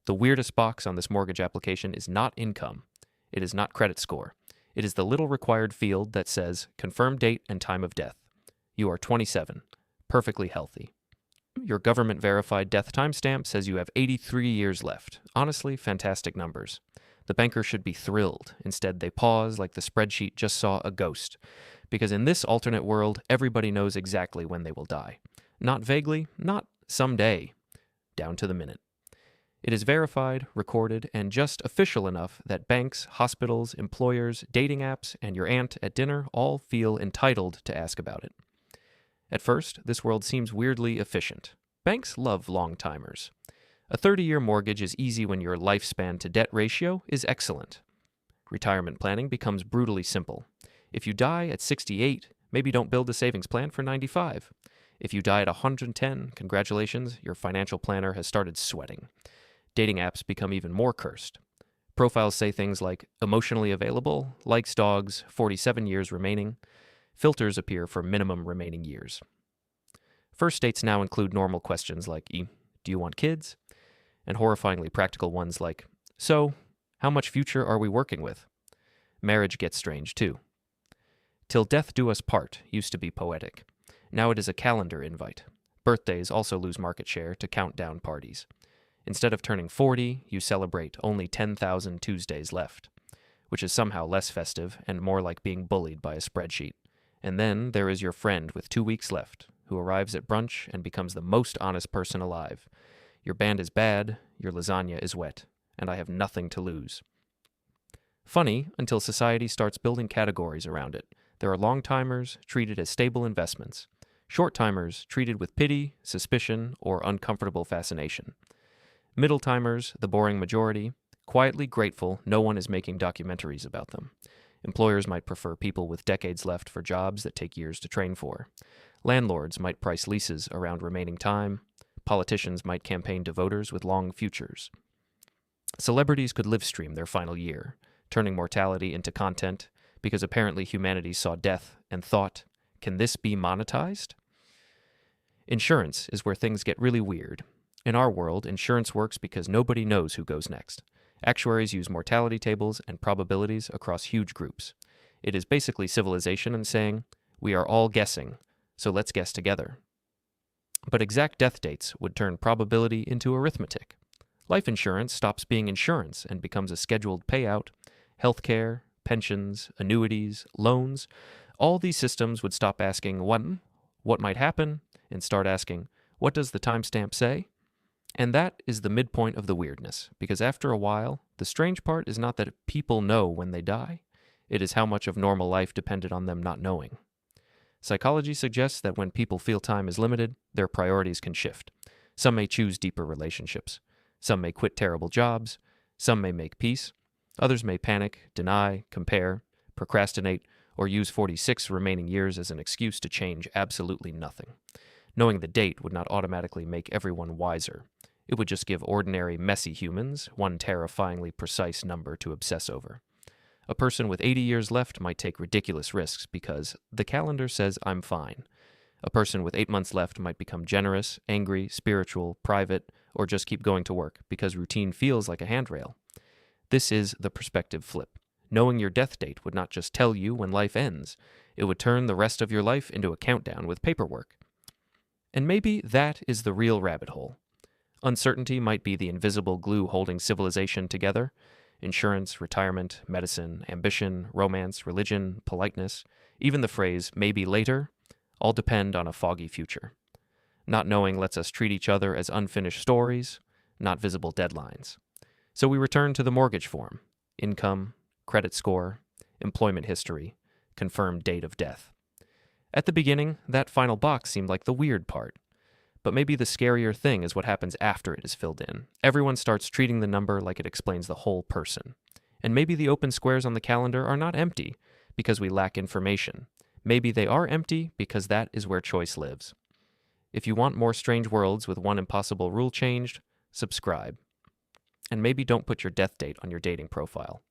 The weirdest box on this mortgage application is not income. It is not credit score. It is the little required field that says confirm date and time of death. You are 27, perfectly healthy. Your government-verified death timestamp says you have 83 years left. Honestly, fantastic numbers. The banker should be thrilled. Instead, they pause like the spreadsheet just saw a ghost. Because in this alternate world, everybody knows exactly when they will die. Not vaguely, not someday. Down to the minute. It is verified, recorded, and just official enough that banks, hospitals, employers, dating apps, and your aunt at dinner all feel entitled to ask about it. At first, this world seems weirdly efficient. Banks love long-timers. A 30-year mortgage is easy when your lifespan to debt ratio is excellent. Retirement planning becomes brutally simple. If you die at 68, maybe don't build a savings plan for 95. If you die at 110, congratulations, your financial planner has started sweating. Dating apps become even more cursed. Profiles say things like emotionally available, likes dogs, 47 years remaining. Filters appear for minimum remaining years. First dates now include normal questions like, do you want kids? And horrifyingly practical ones like, so, how much future are we working with? Marriage gets strange too. Till death do us part used to be poetic. Now it is a calendar invite. Birthdays also lose market share to countdown parties. Instead of turning 40, you celebrate only 10,000 Tuesdays left, which is somehow less festive and more like being bullied by a spreadsheet. And then there is your friend with 2 weeks left, who arrives at brunch and becomes the most honest person alive. Your band is bad, your lasagna is wet, and I have nothing to lose. Funny, until society starts building categories around it. There are long-timers treated as stable investments, short-timers treated with pity, suspicion, or uncomfortable fascination. Middle-timers, the boring majority, quietly grateful no one is making documentaries about them. Employers might prefer people with decades left for jobs that take years to train for. Landlords might price leases around remaining time. Politicians might campaign to voters with long futures. Celebrities could live stream their final year, turning mortality into content, because apparently humanity saw death and thought, can this be monetized? Insurance is where things get really weird. In our world, insurance works because nobody knows who goes next. Actuaries use mortality tables and probabilities across huge groups. It is basically civilization and saying, we are all guessing, so let's guess together. But exact death dates would turn probability into arithmetic. Life insurance stops being insurance and becomes a scheduled payout. Healthcare, pensions, annuities, loans, all these systems would stop asking what might happen, and start asking, what does the timestamp say? And that is the midpoint of the weirdness, because after a while, the strange part is not that people know when they die, it is how much of normal life depended on them not knowing. Psychology suggests that when people feel time is limited, their priorities can shift. Some may choose deeper relationships. Some may quit terrible jobs. Some may make peace. Others may panic, deny, compare, procrastinate, or use 46 remaining years as an excuse to change absolutely nothing. Knowing the date would not automatically make everyone wiser. It would just give ordinary, messy humans one terrifyingly precise number to obsess over. A person with 80 years left might take ridiculous risks because the calendar says I'm fine. A person with 8 months left might become generous, angry, spiritual, private, or just keep going to work because routine feels like a handrail. This is the perspective flip. Knowing your death date would not just tell you when life ends, it would turn the rest of your life into a countdown with paperwork. And maybe that is the real rabbit hole. Uncertainty might be the invisible glue holding civilization together. Insurance, retirement, medicine, ambition, romance, religion, politeness, even the phrase, maybe later, all depend on a foggy future. Not knowing lets us treat each other as unfinished stories, not visible deadlines. So we return to the mortgage form: income, credit score, employment history, confirmed date of death. At the beginning, that final box seemed like the weird part. But maybe the scarier thing is what happens after it is filled in. Everyone starts treating the number like it explains the whole person. And maybe the open squares on the calendar are not empty because we lack information. Maybe they are empty because that is where choice lives. If you want more strange worlds with one impossible rule changed, subscribe. And maybe don't put your death date on your dating profile.